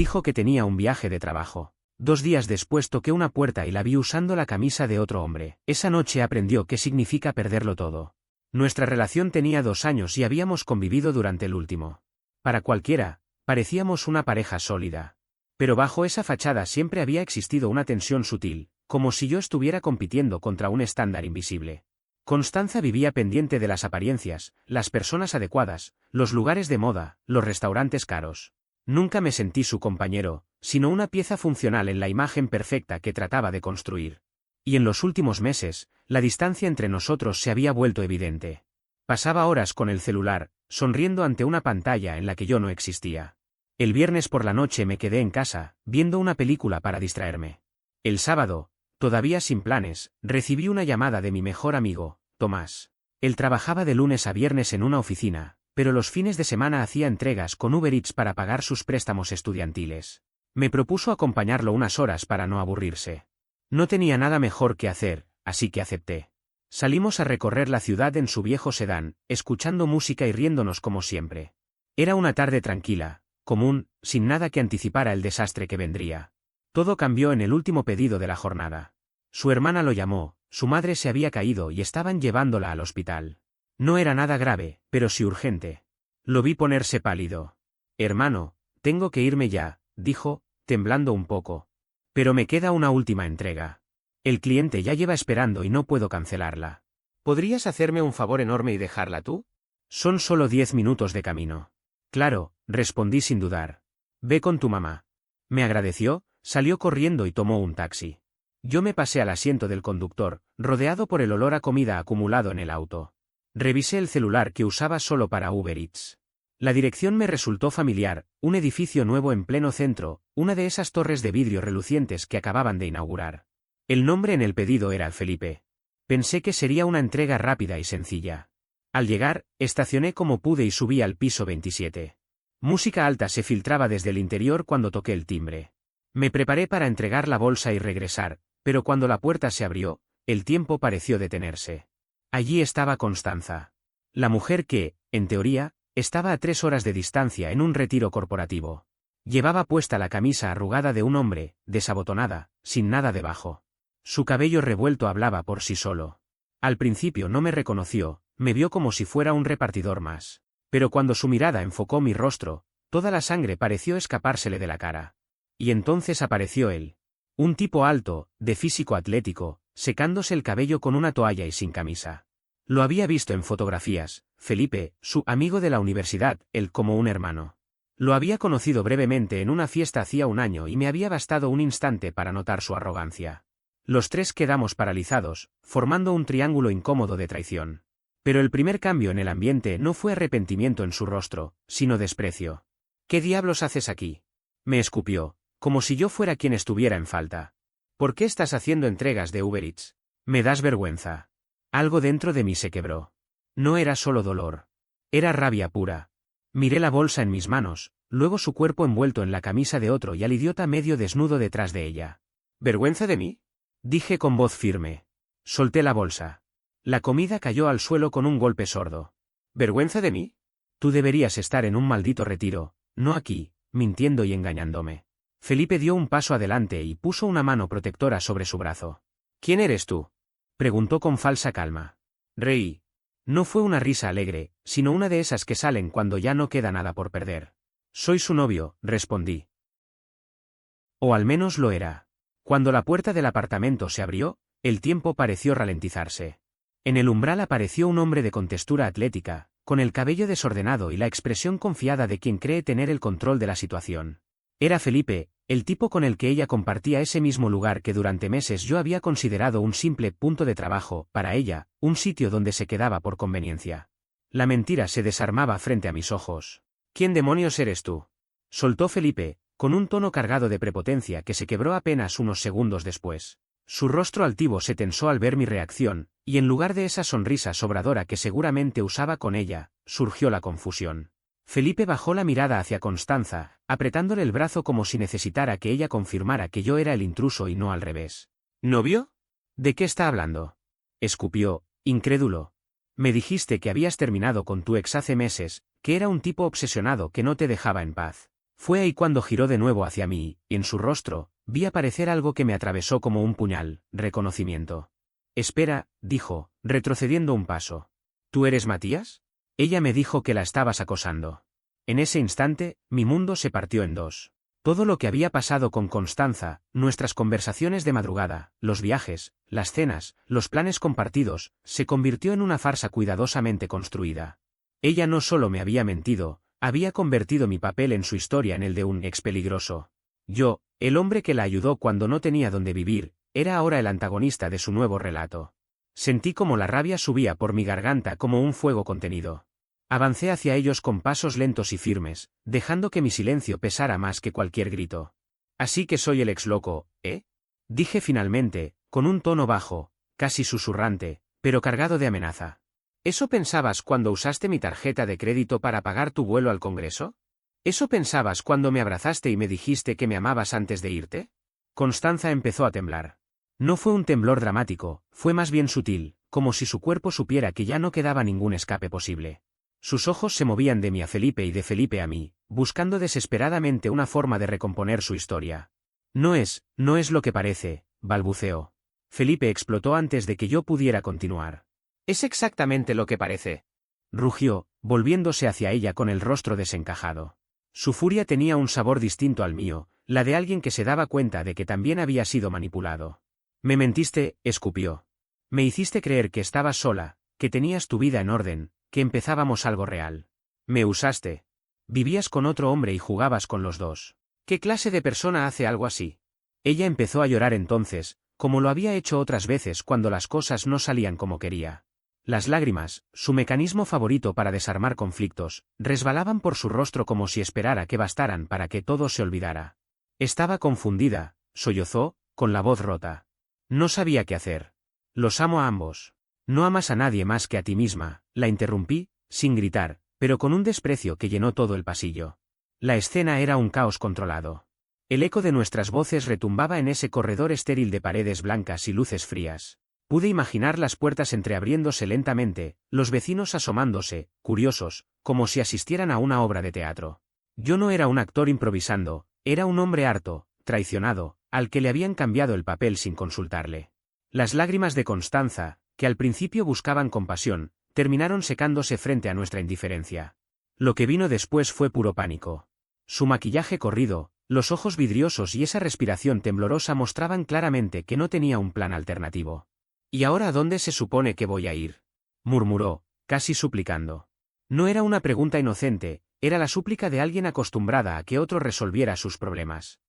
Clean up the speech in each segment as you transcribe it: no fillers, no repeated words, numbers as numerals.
dijo que tenía un viaje de trabajo. 2 días después toqué una puerta y la vi usando la camisa de otro hombre. Esa noche aprendió qué significa perderlo todo. Nuestra relación tenía 2 años y habíamos convivido durante el último. Para cualquiera, parecíamos una pareja sólida. Pero bajo esa fachada siempre había existido una tensión sutil, como si yo estuviera compitiendo contra un estándar invisible. Constanza vivía pendiente de las apariencias, las personas adecuadas, los lugares de moda, los restaurantes caros. Nunca me sentí su compañero, sino una pieza funcional en la imagen perfecta que trataba de construir. Y en los últimos meses, la distancia entre nosotros se había vuelto evidente. Pasaba horas con el celular, sonriendo ante una pantalla en la que yo no existía. El viernes por la noche me quedé en casa, viendo una película para distraerme. El sábado, todavía sin planes, recibí una llamada de mi mejor amigo, Tomás. Él trabajaba de lunes a viernes en una oficina, pero los fines de semana hacía entregas con Uber Eats para pagar sus préstamos estudiantiles. Me propuso acompañarlo unas horas para no aburrirse. No tenía nada mejor que hacer, así que acepté. Salimos a recorrer la ciudad en su viejo sedán, escuchando música y riéndonos como siempre. Era una tarde tranquila, común, sin nada que anticipara el desastre que vendría. Todo cambió en el último pedido de la jornada. Su hermana lo llamó, su madre se había caído y estaban llevándola al hospital. No era nada grave, pero sí urgente. Lo vi ponerse pálido. Hermano, tengo que irme ya, dijo, temblando un poco. Pero me queda una última entrega. El cliente ya lleva esperando y no puedo cancelarla. ¿Podrías hacerme un favor enorme y dejarla tú? Son solo 10 minutos de camino. Claro, respondí sin dudar. Ve con tu mamá. Me agradeció, salió corriendo y tomó un taxi. Yo me pasé al asiento del conductor, rodeado por el olor a comida acumulado en el auto. Revisé el celular que usaba solo para Uber Eats. La dirección me resultó familiar, un edificio nuevo en pleno centro, una de esas torres de vidrio relucientes que acababan de inaugurar. El nombre en el pedido era Felipe. Pensé que sería una entrega rápida y sencilla. Al llegar, estacioné como pude y subí al piso 27. Música alta se filtraba desde el interior cuando toqué el timbre. Me preparé para entregar la bolsa y regresar, pero cuando la puerta se abrió, el tiempo pareció detenerse. Allí estaba Constanza. La mujer que, en teoría, estaba a 3 horas de distancia en un retiro corporativo. Llevaba puesta la camisa arrugada de un hombre, desabotonada, sin nada debajo. Su cabello revuelto hablaba por sí solo. Al principio no me reconoció, me vio como si fuera un repartidor más. Pero cuando su mirada enfocó mi rostro, toda la sangre pareció escapársele de la cara. Y entonces apareció él. Un tipo alto, de físico atlético, secándose el cabello con una toalla y sin camisa. Lo había visto en fotografías, Felipe, su amigo de la universidad, él como un hermano. Lo había conocido brevemente en una fiesta hacía 1 año y me había bastado un instante para notar su arrogancia. Los tres quedamos paralizados, formando un triángulo incómodo de traición. Pero el primer cambio en el ambiente no fue arrepentimiento en su rostro, sino desprecio. ¿Qué diablos haces aquí? Me escupió, como si yo fuera quien estuviera en falta. ¿Por qué estás haciendo entregas de Uber Eats? Me das vergüenza. Algo dentro de mí se quebró. No era solo dolor. Era rabia pura. Miré la bolsa en mis manos, luego su cuerpo envuelto en la camisa de otro y al idiota medio desnudo detrás de ella. ¿Vergüenza de mí? Dije con voz firme. Solté la bolsa. La comida cayó al suelo con un golpe sordo. ¿Vergüenza de mí? Tú deberías estar en un maldito retiro, no aquí, mintiendo y engañándome. Felipe dio un paso adelante y puso una mano protectora sobre su brazo. ¿Quién eres tú? Preguntó con falsa calma. Reí. No fue una risa alegre, sino una de esas que salen cuando ya no queda nada por perder. Soy su novio, respondí. O al menos lo era. Cuando la puerta del apartamento se abrió, el tiempo pareció ralentizarse. En el umbral apareció un hombre de contextura atlética, con el cabello desordenado y la expresión confiada de quien cree tener el control de la situación. Era Felipe, el tipo con el que ella compartía ese mismo lugar que durante meses yo había considerado un simple punto de trabajo, para ella, un sitio donde se quedaba por conveniencia. La mentira se desarmaba frente a mis ojos. ¿Quién demonios eres tú? Soltó Felipe, con un tono cargado de prepotencia que se quebró apenas unos segundos después. Su rostro altivo se tensó al ver mi reacción, y en lugar de esa sonrisa sobradora que seguramente usaba con ella, surgió la confusión. Felipe bajó la mirada hacia Constanza, apretándole el brazo como si necesitara que ella confirmara que yo era el intruso y no al revés. ¿Novio? ¿De qué está hablando? Escupió, incrédulo. Me dijiste que habías terminado con tu ex hace meses, que era un tipo obsesionado que no te dejaba en paz. Fue ahí cuando giró de nuevo hacia mí, y en su rostro, vi aparecer algo que me atravesó como un puñal: reconocimiento. Espera, dijo, retrocediendo un paso. ¿Tú eres Matías? Ella me dijo que la estabas acosando. En ese instante, mi mundo se partió en dos. Todo lo que había pasado con Constanza, nuestras conversaciones de madrugada, los viajes, las cenas, los planes compartidos, se convirtió en una farsa cuidadosamente construida. Ella no solo me había mentido, había convertido mi papel en su historia en el de un ex peligroso. Yo, el hombre que la ayudó cuando no tenía dónde vivir, era ahora el antagonista de su nuevo relato. Sentí como la rabia subía por mi garganta como un fuego contenido. Avancé hacia ellos con pasos lentos y firmes, dejando que mi silencio pesara más que cualquier grito. Así que soy el ex loco, ¿eh? Dije finalmente, con un tono bajo, casi susurrante, pero cargado de amenaza. ¿Eso pensabas cuando usaste mi tarjeta de crédito para pagar tu vuelo al Congreso? ¿Eso pensabas cuando me abrazaste y me dijiste que me amabas antes de irte? Constanza empezó a temblar. No fue un temblor dramático, fue más bien sutil, como si su cuerpo supiera que ya no quedaba ningún escape posible. Sus ojos se movían de mí a Felipe y de Felipe a mí, buscando desesperadamente una forma de recomponer su historia. No es lo que parece, balbuceó. Felipe explotó antes de que yo pudiera continuar. Es exactamente lo que parece, rugió, volviéndose hacia ella con el rostro desencajado. Su furia tenía un sabor distinto al mío, la de alguien que se daba cuenta de que también había sido manipulado. Me mentiste, escupió. Me hiciste creer que estabas sola, que tenías tu vida en orden, que empezábamos algo real. Me usaste. Vivías con otro hombre y jugabas con los dos. ¿Qué clase de persona hace algo así? Ella empezó a llorar entonces, como lo había hecho otras veces cuando las cosas no salían como quería. Las lágrimas, su mecanismo favorito para desarmar conflictos, resbalaban por su rostro como si esperara que bastaran para que todo se olvidara. Estaba confundida, sollozó, con la voz rota. No sabía qué hacer. Los amo a ambos. No amas a nadie más que a ti misma, la interrumpí, sin gritar, pero con un desprecio que llenó todo el pasillo. La escena era un caos controlado. El eco de nuestras voces retumbaba en ese corredor estéril de paredes blancas y luces frías. Pude imaginar las puertas entreabriéndose lentamente, los vecinos asomándose, curiosos, como si asistieran a una obra de teatro. Yo no era un actor improvisando, era un hombre harto, traicionado, al que le habían cambiado el papel sin consultarle. Las lágrimas de Constanza, que al principio buscaban compasión, terminaron secándose frente a nuestra indiferencia. Lo que vino después fue puro pánico. Su maquillaje corrido, los ojos vidriosos y esa respiración temblorosa mostraban claramente que no tenía un plan alternativo. ¿Y ahora a dónde se supone que voy a ir?, murmuró, casi suplicando. No era una pregunta inocente, era la súplica de alguien acostumbrada a que otro resolviera sus problemas.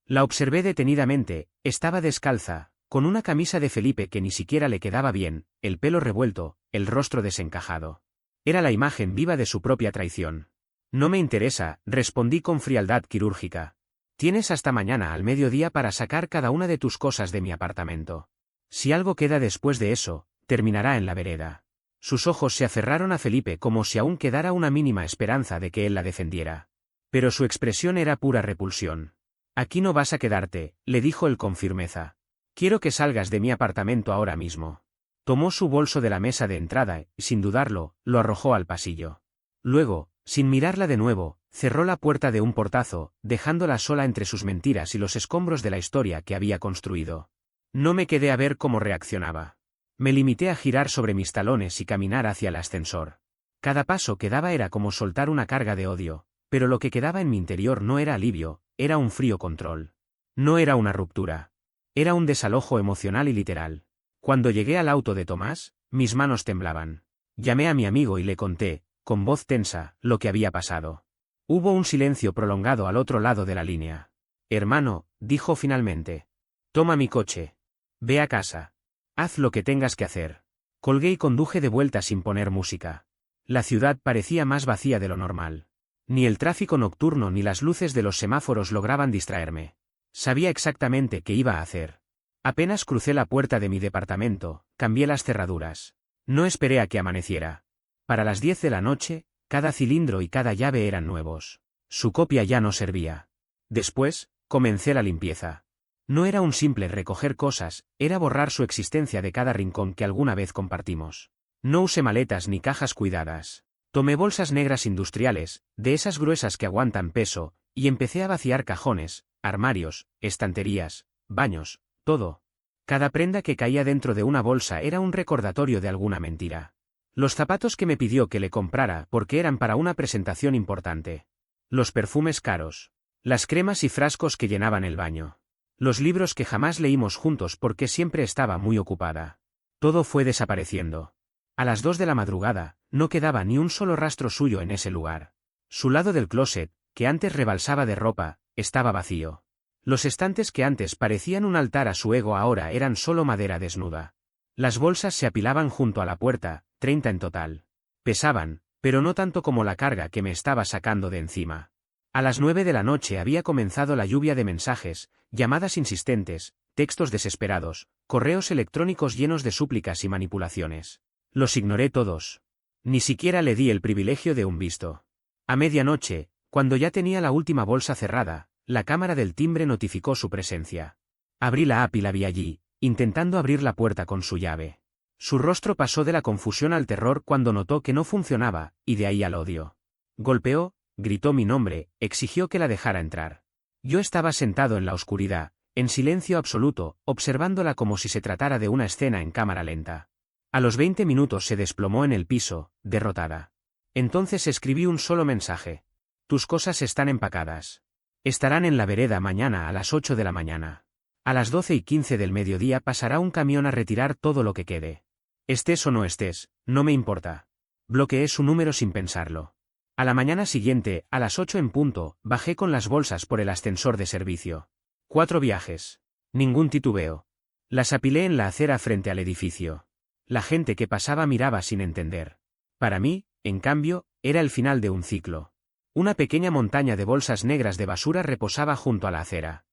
La observé detenidamente, estaba descalza, con una camisa de Felipe que ni siquiera le quedaba bien, el pelo revuelto, el rostro desencajado. Era la imagen viva de su propia traición. No me interesa, respondí con frialdad quirúrgica. Tienes hasta mañana al mediodía para sacar cada una de tus cosas de mi apartamento. Si algo queda después de eso, terminará en la vereda. Sus ojos se aferraron a Felipe como si aún quedara una mínima esperanza de que él la defendiera. Pero su expresión era pura repulsión. Aquí no vas a quedarte, le dijo él con firmeza. Quiero que salgas de mi apartamento ahora mismo. Tomó su bolso de la mesa de entrada y, sin dudarlo, lo arrojó al pasillo. Luego, sin mirarla de nuevo, cerró la puerta de un portazo, dejándola sola entre sus mentiras y los escombros de la historia que había construido. No me quedé a ver cómo reaccionaba. Me limité a girar sobre mis talones y caminar hacia el ascensor. Cada paso que daba era como soltar una carga de odio, pero lo que quedaba en mi interior no era alivio, era un frío control. No era una ruptura. Era un desalojo emocional y literal. Cuando llegué al auto de Tomás, mis manos temblaban. Llamé a mi amigo y le conté, con voz tensa, lo que había pasado. Hubo un silencio prolongado al otro lado de la línea. Hermano, dijo finalmente. Toma mi coche. Ve a casa. Haz lo que tengas que hacer. Colgué y conduje de vuelta sin poner música. La ciudad parecía más vacía de lo normal. Ni el tráfico nocturno ni las luces de los semáforos lograban distraerme. Sabía exactamente qué iba a hacer. Apenas crucé la puerta de mi departamento, cambié las cerraduras. No esperé a que amaneciera. Para las 10 de la noche, cada cilindro y cada llave eran nuevos. Su copia ya no servía. Después, comencé la limpieza. No era un simple recoger cosas, era borrar su existencia de cada rincón que alguna vez compartimos. No usé maletas ni cajas cuidadas. Tomé bolsas negras industriales, de esas gruesas que aguantan peso, y empecé a vaciar cajones, armarios, estanterías, baños, todo. Cada prenda que caía dentro de una bolsa era un recordatorio de alguna mentira. Los zapatos que me pidió que le comprara porque eran para una presentación importante. Los perfumes caros. Las cremas y frascos que llenaban el baño. Los libros que jamás leímos juntos porque siempre estaba muy ocupada. Todo fue desapareciendo. A las 2 de la madrugada, no quedaba ni un solo rastro suyo en ese lugar. Su lado del closet, que antes rebalsaba de ropa, estaba vacío. Los estantes que antes parecían un altar a su ego ahora eran solo madera desnuda. Las bolsas se apilaban junto a la puerta, 30 en total. Pesaban, pero no tanto como la carga que me estaba sacando de encima. A las 9 de la noche había comenzado la lluvia de mensajes, llamadas insistentes, textos desesperados, correos electrónicos llenos de súplicas y manipulaciones. Los ignoré todos. Ni siquiera le di el privilegio de un visto. A medianoche, cuando ya tenía la última bolsa cerrada, la cámara del timbre notificó su presencia. Abrí la app y la vi allí, intentando abrir la puerta con su llave. Su rostro pasó de la confusión al terror cuando notó que no funcionaba, y de ahí al odio. Golpeó, gritó mi nombre, exigió que la dejara entrar. Yo estaba sentado en la oscuridad, en silencio absoluto, observándola como si se tratara de una escena en cámara lenta. A los 20 minutos se desplomó en el piso, derrotada. Entonces escribí un solo mensaje. Tus cosas están empacadas. Estarán en la vereda mañana a las 8 de la mañana. A las 12:15 del mediodía pasará un camión a retirar todo lo que quede. Estés o no estés, no me importa. Bloqueé su número sin pensarlo. A la mañana siguiente, a las 8 en punto, bajé con las bolsas por el ascensor de servicio. 4 viajes. Ningún titubeo. Las apilé en la acera frente al edificio. La gente que pasaba miraba sin entender. Para mí, en cambio, era el final de un ciclo. Una pequeña montaña de bolsas negras de basura reposaba junto a la acera.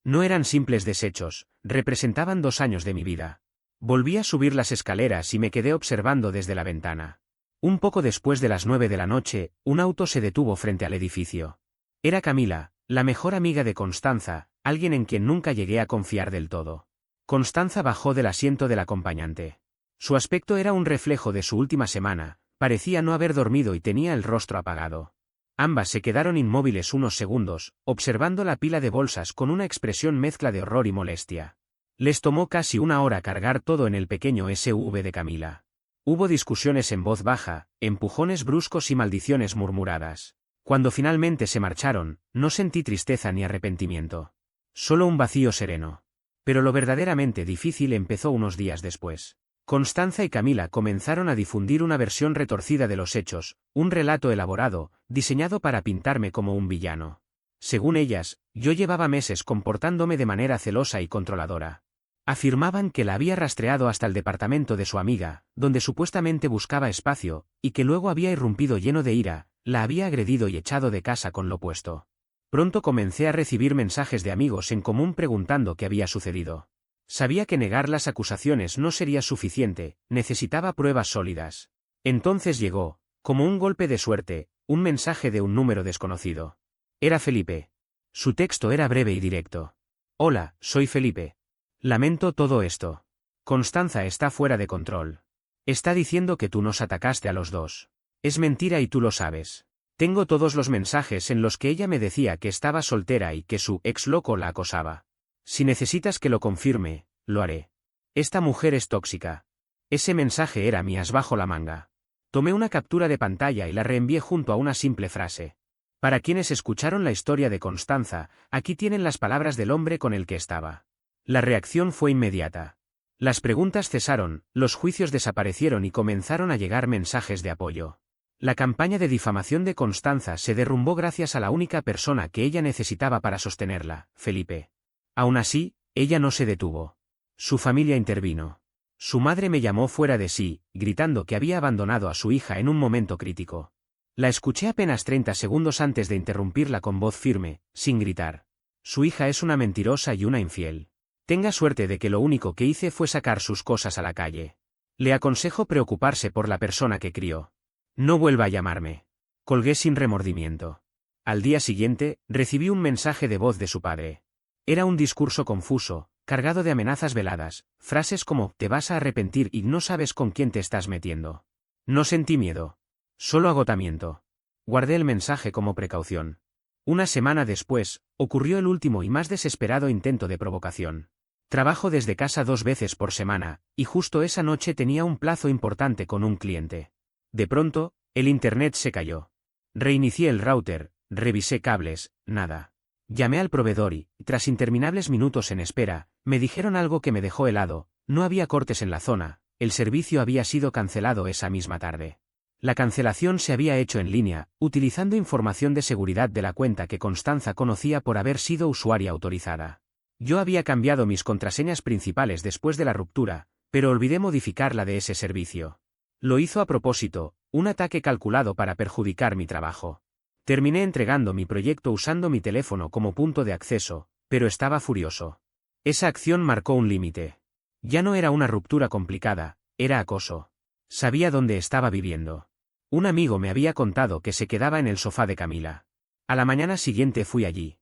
No eran simples desechos, representaban 2 años de mi vida. Volví a subir las escaleras y me quedé observando desde la ventana. Un poco después de las 9 de la noche, un auto se detuvo frente al edificio. Era Camila, la mejor amiga de Constanza, alguien en quien nunca llegué a confiar del todo. Constanza bajó del asiento del acompañante. Su aspecto era un reflejo de su última semana, parecía no haber dormido y tenía el rostro apagado. Ambas se quedaron inmóviles unos segundos, observando la pila de bolsas con una expresión mezcla de horror y molestia. Les tomó casi 1 hora cargar todo en el pequeño SUV de Camila. Hubo discusiones en voz baja, empujones bruscos y maldiciones murmuradas. Cuando finalmente se marcharon, no sentí tristeza ni arrepentimiento. Solo un vacío sereno. Pero lo verdaderamente difícil empezó unos días después. Constanza y Camila comenzaron a difundir una versión retorcida de los hechos, un relato elaborado, diseñado para pintarme como un villano. Según ellas, yo llevaba meses comportándome de manera celosa y controladora. Afirmaban que la había rastreado hasta el departamento de su amiga, donde supuestamente buscaba espacio, y que luego había irrumpido lleno de ira, la había agredido y echado de casa con lo puesto. Pronto comencé a recibir mensajes de amigos en común preguntando qué había sucedido. Sabía que negar las acusaciones no sería suficiente, necesitaba pruebas sólidas. Entonces llegó, como un golpe de suerte, un mensaje de un número desconocido. Era Felipe. Su texto era breve y directo. Hola, soy Felipe. Lamento todo esto. Constanza está fuera de control. Está diciendo que tú nos atacaste a los dos. Es mentira y tú lo sabes. Tengo todos los mensajes en los que ella me decía que estaba soltera y que su ex loco la acosaba. Si necesitas que lo confirme, lo haré. Esta mujer es tóxica. Ese mensaje era mi as bajo la manga. Tomé una captura de pantalla y la reenvié junto a una simple frase. Para quienes escucharon la historia de Constanza, aquí tienen las palabras del hombre con el que estaba. La reacción fue inmediata. Las preguntas cesaron, los juicios desaparecieron y comenzaron a llegar mensajes de apoyo. La campaña de difamación de Constanza se derrumbó gracias a la única persona que ella necesitaba para sostenerla, Felipe. Aún así, ella no se detuvo. Su familia intervino. Su madre me llamó fuera de sí, gritando que había abandonado a su hija en un momento crítico. La escuché apenas 30 segundos antes de interrumpirla con voz firme, sin gritar. Su hija es una mentirosa y una infiel. Tenga suerte de que lo único que hice fue sacar sus cosas a la calle. Le aconsejo preocuparse por la persona que crió. No vuelva a llamarme. Colgué sin remordimiento. Al día siguiente, recibí un mensaje de voz de su padre. Era un discurso confuso, cargado de amenazas veladas, frases como «te vas a arrepentir y no sabes con quién te estás metiendo». No sentí miedo. Solo agotamiento. Guardé el mensaje como precaución. Una semana después, ocurrió el último y más desesperado intento de provocación. Trabajo desde casa 2 veces por semana, y justo esa noche tenía un plazo importante con un cliente. De pronto, el internet se cayó. Reinicié el router, revisé cables, nada. Llamé al proveedor y, tras interminables minutos en espera, me dijeron algo que me dejó helado: no había cortes en la zona, el servicio había sido cancelado esa misma tarde. La cancelación se había hecho en línea, utilizando información de seguridad de la cuenta que Constanza conocía por haber sido usuaria autorizada. Yo había cambiado mis contraseñas principales después de la ruptura, pero olvidé modificar la de ese servicio. Lo hizo a propósito, un ataque calculado para perjudicar mi trabajo. Terminé entregando mi proyecto usando mi teléfono como punto de acceso, pero estaba furioso. Esa acción marcó un límite. Ya no era una ruptura complicada, era acoso. Sabía dónde estaba viviendo. Un amigo me había contado que se quedaba en el sofá de Camila. A la mañana siguiente fui allí.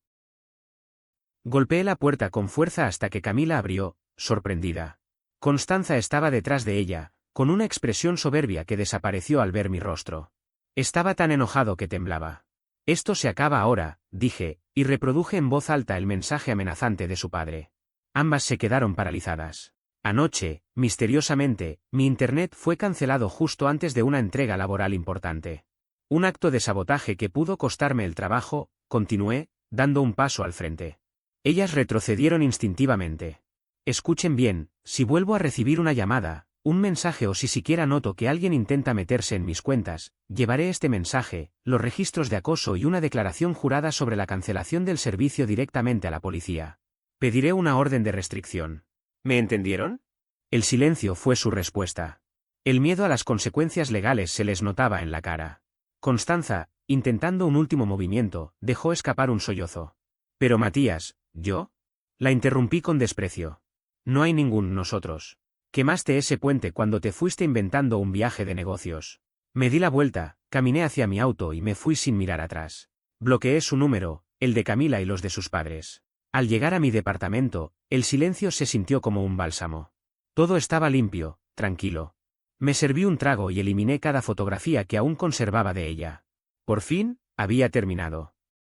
Golpeé la puerta con fuerza hasta que Camila abrió, sorprendida. Constanza estaba detrás de ella, con una expresión soberbia que desapareció al ver mi rostro. Estaba tan enojado que temblaba. Esto se acaba ahora, dije, y reproduje en voz alta el mensaje amenazante de su padre. Ambas se quedaron paralizadas. Anoche, misteriosamente, mi internet fue cancelado justo antes de una entrega laboral importante. Un acto de sabotaje que pudo costarme el trabajo, continué, dando un paso al frente. Ellas retrocedieron instintivamente. Escuchen bien, si vuelvo a recibir una llamada, un mensaje o si siquiera noto que alguien intenta meterse en mis cuentas, llevaré este mensaje, los registros de acoso y una declaración jurada sobre la cancelación del servicio directamente a la policía. Pediré una orden de restricción. ¿Me entendieron? El silencio fue su respuesta. El miedo a las consecuencias legales se les notaba en la cara. Constanza, intentando un último movimiento, dejó escapar un sollozo. Pero Matías, ¿yo? La interrumpí con desprecio. No hay ningún nosotros. Quemaste ese puente cuando te fuiste inventando un viaje de negocios. Me di la vuelta, caminé hacia mi auto y me fui sin mirar atrás. Bloqueé su número, el de Camila y los de sus padres. Al llegar a mi departamento, el silencio se sintió como un bálsamo. Todo estaba limpio, tranquilo. Me serví un trago y eliminé cada fotografía que aún conservaba de ella. Por fin, había terminado.